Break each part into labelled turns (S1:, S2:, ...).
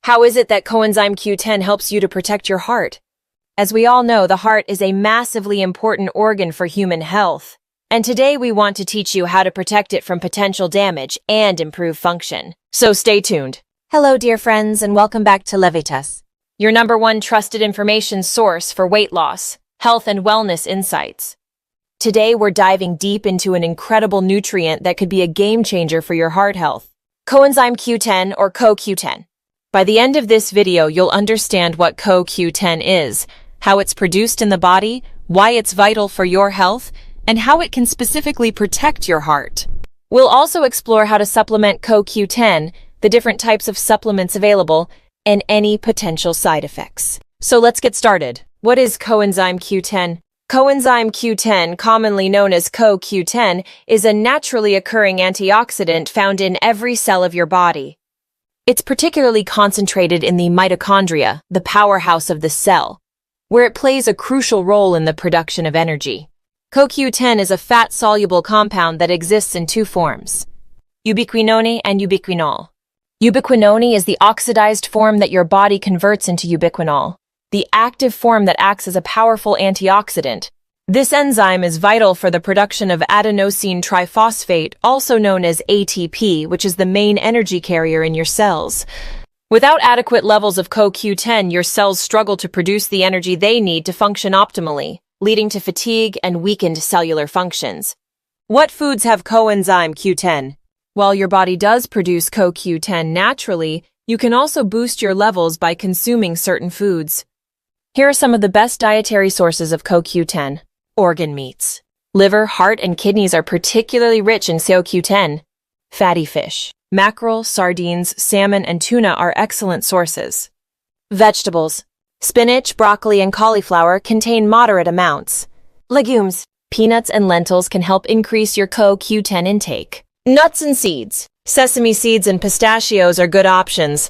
S1: How is it that coenzyme Q10 helps you to protect your heart? As we all know, the heart is a massively important organ for human health. And today we want to teach you how to protect it from potential damage and improve function. So stay tuned. Hello, dear friends, and welcome back to Levitas, your #1 trusted information source for weight loss, health, and wellness insights. Today we're diving deep into an incredible nutrient that could be a game changer for your heart health. Coenzyme Q10 or CoQ10. By the end of this video, you'll understand what CoQ10 is, how it's produced in the body, why it's vital for your health, and how it can specifically protect your heart. We'll also explore how to supplement CoQ10, the different types of supplements available, and any potential side effects. So let's get started. What is coenzyme Q10? Coenzyme Q10, commonly known as CoQ10, is a naturally occurring antioxidant found in every cell of your body. It's particularly concentrated in the mitochondria, the powerhouse of the cell, where it plays a crucial role in the production of energy. CoQ10 is a fat-soluble compound that exists in two forms, ubiquinone and ubiquinol. Ubiquinone is the oxidized form that your body converts into ubiquinol, the active form that acts as a powerful antioxidant. This enzyme is vital for the production of adenosine triphosphate, also known as ATP, which is the main energy carrier in your cells. Without adequate levels of CoQ10, your cells struggle to produce the energy they need to function optimally, leading to fatigue and weakened cellular functions. What foods have coenzyme Q10? While your body does produce CoQ10 naturally, you can also boost your levels by consuming certain foods. Here are some of the best dietary sources of CoQ10. Organ meats. Liver, heart, and kidneys are particularly rich in CoQ10. Fatty fish. Mackerel, sardines, salmon, and tuna are excellent sources. Vegetables. Spinach, broccoli, and cauliflower contain moderate amounts. Legumes. Peanuts and lentils can help increase your CoQ10 intake. Nuts and seeds. Sesame seeds and pistachios are good options.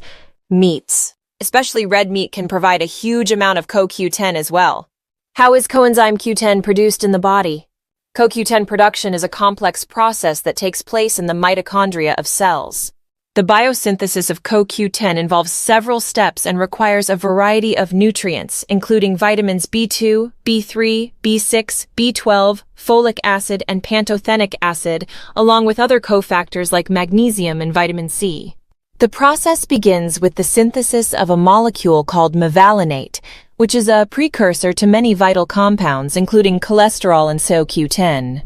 S1: Meats. Especially red meat can provide a huge amount of CoQ10 as well. How is coenzyme Q10 produced in the body? CoQ10 production is a complex process that takes place in the mitochondria of cells. The biosynthesis of CoQ10 involves several steps and requires a variety of nutrients, including vitamins B2, B3, B6, B12, folic acid, and pantothenic acid, along with other cofactors like magnesium and vitamin C. The process begins with the synthesis of a molecule called mevalonate, which is a precursor to many vital compounds, including cholesterol and CoQ10.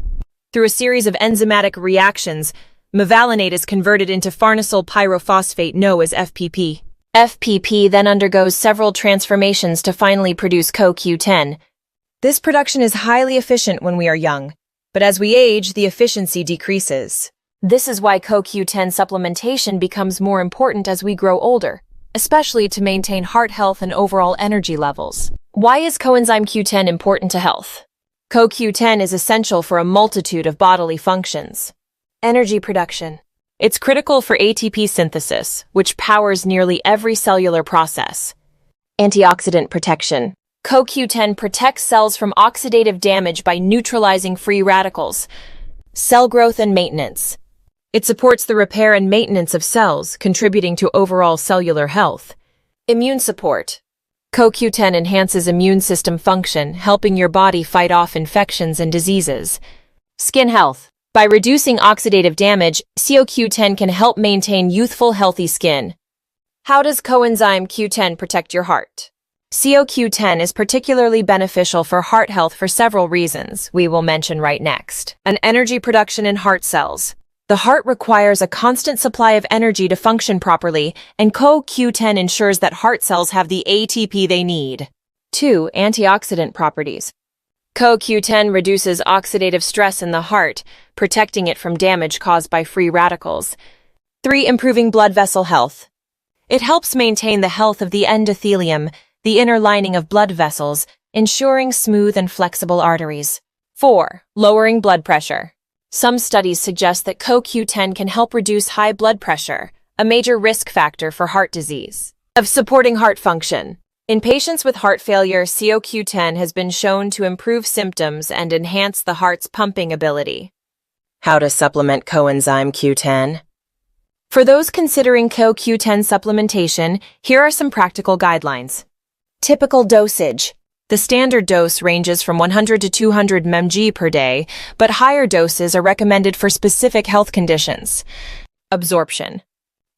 S1: Through a series of enzymatic reactions, mevalonate is converted into farnesyl pyrophosphate, known as FPP. FPP then undergoes several transformations to finally produce CoQ10. This production is highly efficient when we are young, but as we age, the efficiency decreases. This is why CoQ10 supplementation becomes more important as we grow older, especially to maintain heart health and overall energy levels. Why is coenzyme Q10 important to health? CoQ10 is essential for a multitude of bodily functions. Energy production. It's critical for ATP synthesis, which powers nearly every cellular process. Antioxidant protection. CoQ10 protects cells from oxidative damage by neutralizing free radicals. Cell growth and maintenance. It supports the repair and maintenance of cells, contributing to overall cellular health. Immune support. CoQ10 enhances immune system function, helping your body fight off infections and diseases. Skin health. By reducing oxidative damage, CoQ10 can help maintain youthful, healthy skin. How does coenzyme Q10 protect your heart? CoQ10 is particularly beneficial for heart health for several reasons we will mention right next. An energy production in heart cells. The heart requires a constant supply of energy to function properly, and CoQ10 ensures that heart cells have the ATP they need. 2. Antioxidant properties. CoQ10 reduces oxidative stress in the heart, protecting it from damage caused by free radicals. 3. Improving blood vessel health. It helps maintain the health of the endothelium, the inner lining of blood vessels, ensuring smooth and flexible arteries. 4. Lowering blood pressure. Some studies suggest that CoQ10 can help reduce high blood pressure, a major risk factor for heart disease. Of supporting heart function. In patients with heart failure, CoQ10 has been shown to improve symptoms and enhance the heart's pumping ability. How to supplement coenzyme Q10? For those considering CoQ10 supplementation, here are some practical guidelines. Typical dosage. The standard dose ranges from 100 to 200 mg per day, but higher doses are recommended for specific health conditions. Absorption.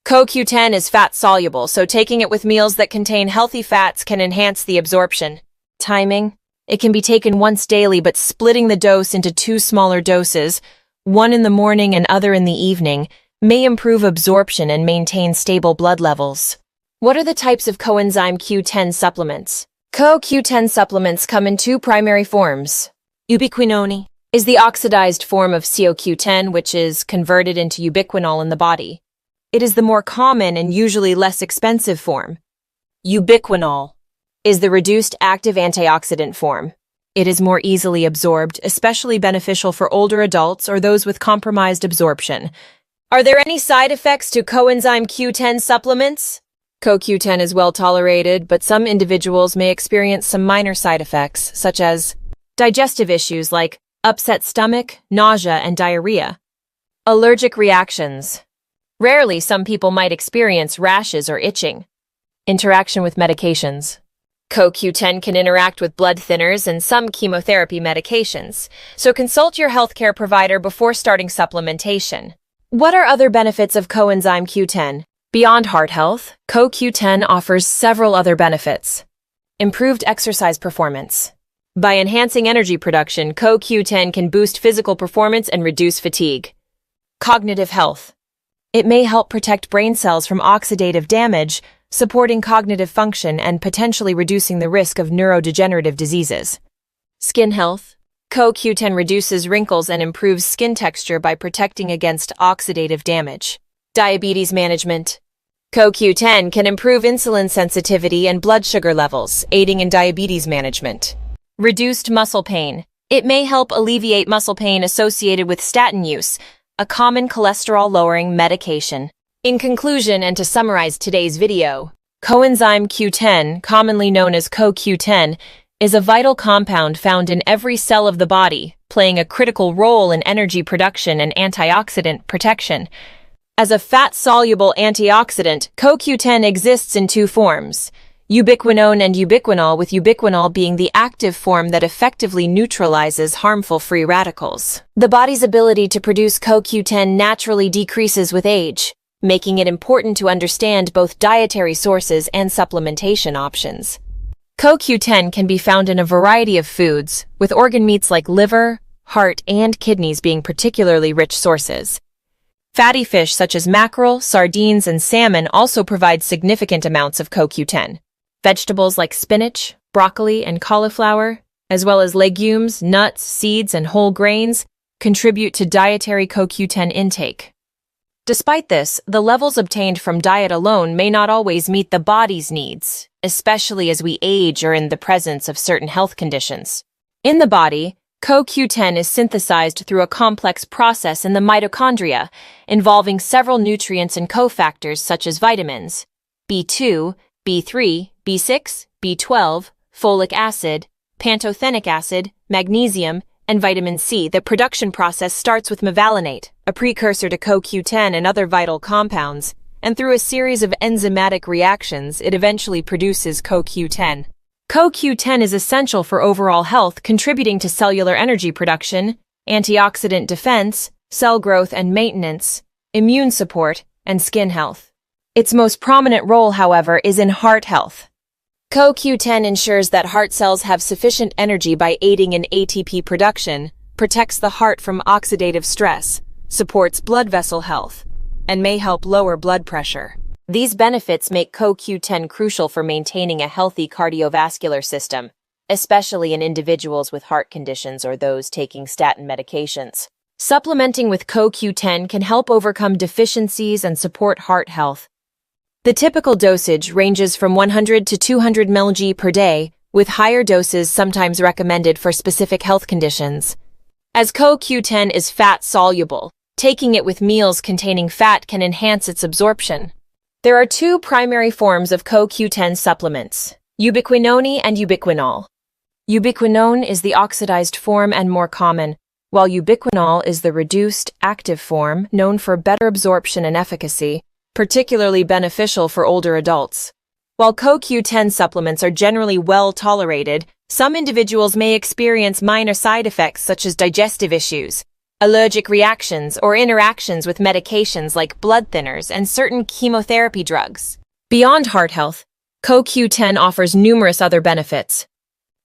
S1: CoQ10 is fat-soluble, so taking it with meals that contain healthy fats can enhance the absorption. Timing. It can be taken once daily, but splitting the dose into 2 smaller doses, one in the morning and other in the evening, may improve absorption and maintain stable blood levels. What are the types of coenzyme Q10 supplements? CoQ10 supplements come in 2 primary forms. Ubiquinone is the oxidized form of CoQ10, which is converted into ubiquinol in the body. It is the more common and usually less expensive form. Ubiquinol is the reduced active antioxidant form. It is more easily absorbed, especially beneficial for older adults or those with compromised absorption. Are there any side effects to coenzyme Q10 supplements? CoQ10 is well tolerated, but some individuals may experience some minor side effects, such as digestive issues like upset stomach, nausea, and diarrhea. Allergic reactions. Rarely, some people might experience rashes or itching. Interaction with medications. CoQ10 can interact with blood thinners and some chemotherapy medications, so consult your healthcare provider before starting supplementation. What are other benefits of coenzyme Q10? Beyond heart health, CoQ10 offers several other benefits. Improved exercise performance. By enhancing energy production, CoQ10 can boost physical performance and reduce fatigue. Cognitive health. It may help protect brain cells from oxidative damage, supporting cognitive function and potentially reducing the risk of neurodegenerative diseases. Skin health. CoQ10 reduces wrinkles and improves skin texture by protecting against oxidative damage. Diabetes management. CoQ10 can improve insulin sensitivity and blood sugar levels, aiding in diabetes management. Reduced muscle pain. It may help alleviate muscle pain associated with statin use, a common cholesterol-lowering medication. In conclusion, and to summarize today's video, coenzyme Q10, commonly known as CoQ10, is a vital compound found in every cell of the body, playing a critical role in energy production and antioxidant protection. As a fat-soluble antioxidant, CoQ10 exists in 2 forms, ubiquinone and ubiquinol, with ubiquinol being the active form that effectively neutralizes harmful free radicals. The body's ability to produce CoQ10 naturally decreases with age, making it important to understand both dietary sources and supplementation options. CoQ10 can be found in a variety of foods, with organ meats like liver, heart, and kidneys being particularly rich sources. Fatty fish such as mackerel, sardines, and salmon also provide significant amounts of CoQ10. Vegetables like spinach, broccoli, and cauliflower, as well as legumes, nuts, seeds, and whole grains, contribute to dietary CoQ10 intake. Despite this, the levels obtained from diet alone may not always meet the body's needs, especially as we age or in the presence of certain health conditions. In the body, CoQ10 is synthesized through a complex process in the mitochondria, involving several nutrients and cofactors such as vitamins B2, B3, B6, B12, folic acid, pantothenic acid, magnesium, and vitamin C. The production process starts with mevalonate, a precursor to CoQ10 and other vital compounds, and through a series of enzymatic reactions, it eventually produces CoQ10. CoQ10 is essential for overall health, contributing to cellular energy production, antioxidant defense, cell growth and maintenance, immune support, and skin health. Its most prominent role, however, is in heart health. CoQ10 ensures that heart cells have sufficient energy by aiding in ATP production, protects the heart from oxidative stress, supports blood vessel health, and may help lower blood pressure. These benefits make CoQ10 crucial for maintaining a healthy cardiovascular system, especially in individuals with heart conditions or those taking statin medications. Supplementing with CoQ10 can help overcome deficiencies and support heart health. The typical dosage ranges from 100 to 200 mg per day, with higher doses sometimes recommended for specific health conditions. As CoQ10 is fat-soluble, taking it with meals containing fat can enhance its absorption. There are 2 primary forms of CoQ10 supplements, ubiquinone and ubiquinol. Ubiquinone is the oxidized form and more common, while ubiquinol is the reduced, active form known for better absorption and efficacy, particularly beneficial for older adults. While CoQ10 supplements are generally well tolerated, some individuals may experience minor side effects such as digestive issues, allergic reactions, or interactions with medications like blood thinners and certain chemotherapy drugs. Beyond heart health, CoQ10 offers numerous other benefits.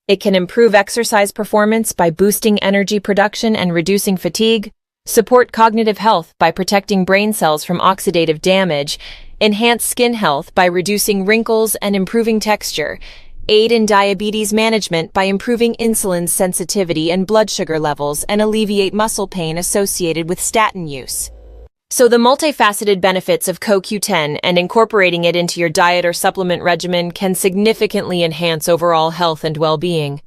S1: It can improve exercise performance by boosting energy production and reducing fatigue, support cognitive health by protecting brain cells from oxidative damage, enhance skin health by reducing wrinkles and improving texture, aid in diabetes management by improving insulin sensitivity and blood sugar levels, and alleviate muscle pain associated with statin use. So the multifaceted benefits of CoQ10 and incorporating it into your diet or supplement regimen can significantly enhance overall health and well-being.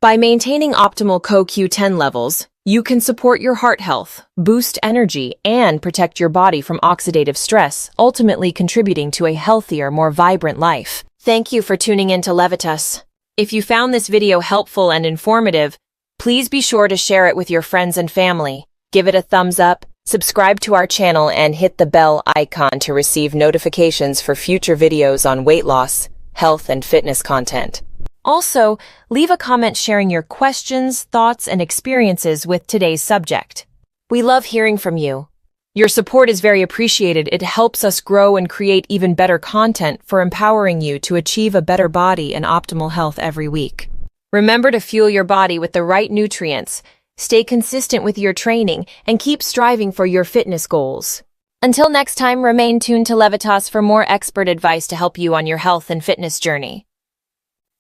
S1: By maintaining optimal CoQ10 levels, you can support your heart health, boost energy, and protect your body from oxidative stress, ultimately contributing to a healthier, more vibrant life. Thank you for tuning in to Levitas. If you found this video helpful and informative, please be sure to share it with your friends and family. Give it a thumbs up, subscribe to our channel, and hit the bell icon to receive notifications for future videos on weight loss, health, and fitness content. Also, leave a comment sharing your questions, thoughts, and experiences with today's subject. We love hearing from you. Your support is very appreciated. It helps us grow and create even better content for empowering you to achieve a better body and optimal health every week. Remember to fuel your body with the right nutrients, stay consistent with your training, and keep striving for your fitness goals. Until next time, remain tuned to Levitas for more expert advice to help you on your health and fitness journey.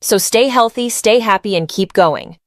S1: So stay healthy, stay happy, and keep going.